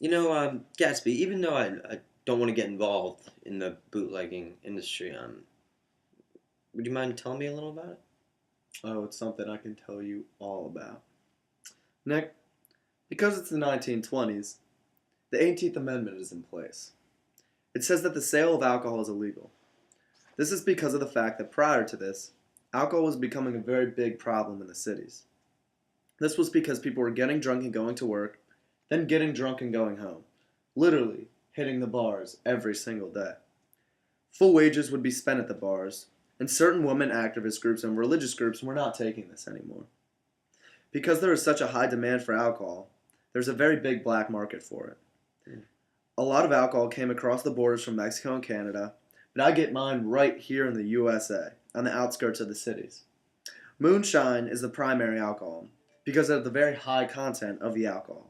Gatsby, even though I don't want to get involved in the bootlegging industry, would you mind telling me a little about it? Oh, it's something I can tell you all about. Nick, because it's the 1920s, the 18th Amendment is in place. It says that the sale of alcohol is illegal. This is because of the fact that prior to this, alcohol was becoming a very big problem in the cities. This was because people were getting drunk and going to work, then getting drunk and going home. Literally hitting the bars every single day. Full wages would be spent at the bars, and certain women activist groups and religious groups were not taking this anymore. Because there is such a high demand for alcohol, there's a very big black market for it. A lot of alcohol came across the borders from Mexico and Canada, but I get mine right here in the USA, on the outskirts of the cities. Moonshine is the primary alcohol because of the very high content of the alcohol.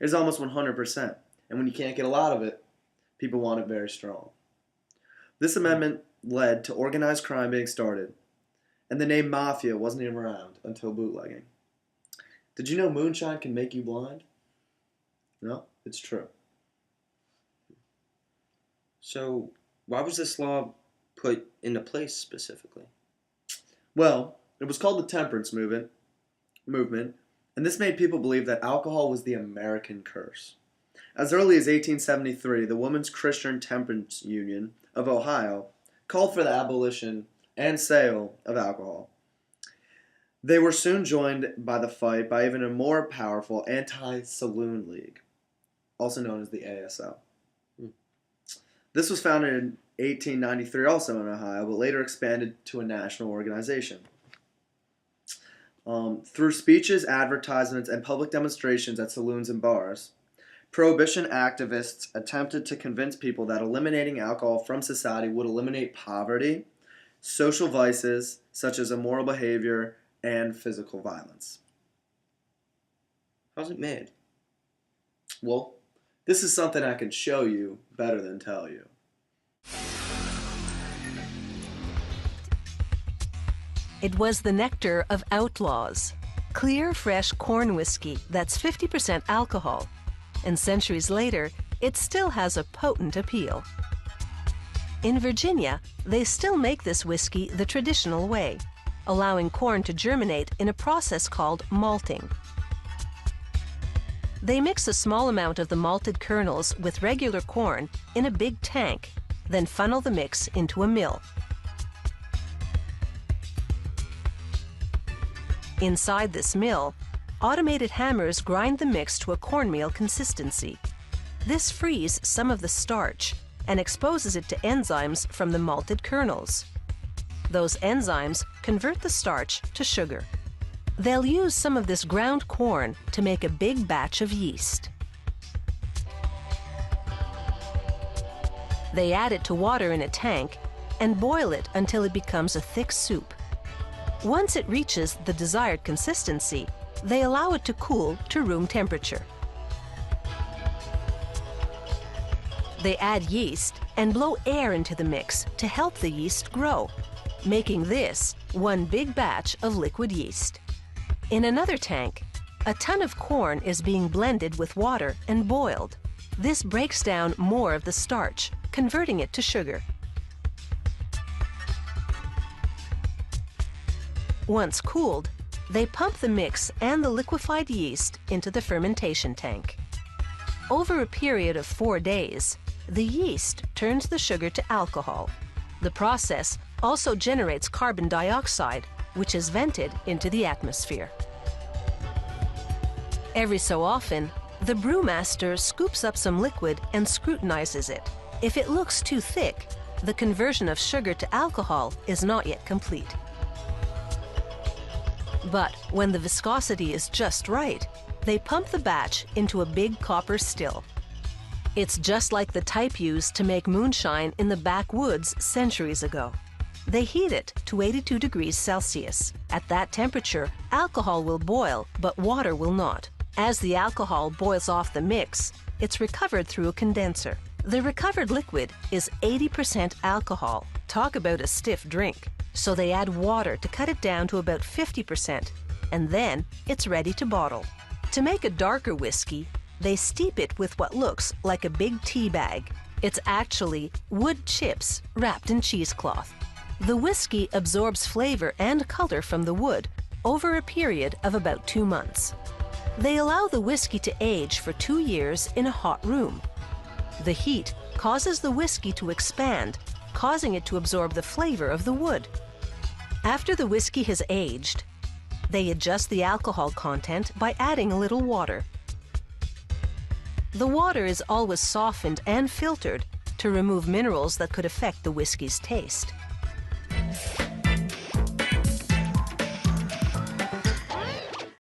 It is almost 100%, and when you can't get a lot of it, people want it very strong. This amendment led to organized crime being started, and the name mafia wasn't even around until bootlegging. Did you know moonshine can make you blind? No, it's true. So, why was this law put into place specifically? Well, it was called the temperance movement, and this made people believe that alcohol was the American curse. As early as 1873, the Women's Christian Temperance Union of Ohio called for the abolition and sale of alcohol. They were soon joined by the fight by even a more powerful anti-saloon league, also known as the ASL. This was founded in 1893 also in Ohio, but later expanded to a national organization. Through speeches, advertisements, and public demonstrations at saloons and bars, Prohibition activists attempted to convince people that eliminating alcohol from society would eliminate poverty, social vices such as immoral behavior, and physical violence. How's it made? Well, this is something I can show you better than tell you. It was the nectar of outlaws. Clear, fresh corn whiskey that's 50% alcohol. And centuries later, it still has a potent appeal. In Virginia, they still make this whiskey the traditional way, allowing corn to germinate in a process called malting. They mix a small amount of the malted kernels with regular corn in a big tank, then funnel the mix into a mill. Inside this mill, automated hammers grind the mix to a cornmeal consistency. This frees some of the starch and exposes it to enzymes from the malted kernels. Those enzymes convert the starch to sugar. They'll use some of this ground corn to make a big batch of yeast. They add it to water in a tank and boil it until it becomes a thick soup. Once it reaches the desired consistency, they allow it to cool to room temperature. They add yeast and blow air into the mix to help the yeast grow, making this one big batch of liquid yeast. In another tank, a ton of corn is being blended with water and boiled. This breaks down more of the starch, converting it to sugar. Once cooled, they pump the mix and the liquefied yeast into the fermentation tank. Over a period of 4 days, the yeast turns the sugar to alcohol. The process also generates carbon dioxide, which is vented into the atmosphere. Every so often, the brewmaster scoops up some liquid and scrutinizes it. If it looks too thick, the conversion of sugar to alcohol is not yet complete. But when the viscosity is just right, they pump the batch into a big copper still. It's just like the type used to make moonshine in the backwoods centuries ago. They heat it to 82 degrees Celsius. At that temperature, alcohol will boil, but water will not. As the alcohol boils off the mix, it's recovered through a condenser. The recovered liquid is 80% alcohol. Talk about a stiff drink. So they add water to cut it down to about 50%, and then it's ready to bottle. To make a darker whiskey, They steep it with what looks like a big tea bag. It's actually wood chips wrapped in cheesecloth. The whiskey absorbs flavor and color from the wood over a period of about 2 months. They allow the whiskey to age for 2 years in a hot room. The heat causes the whiskey to expand, causing it to absorb the flavor of the wood. After the whiskey has aged, they adjust the alcohol content by adding a little water. The water is always softened and filtered to remove minerals that could affect the whiskey's taste.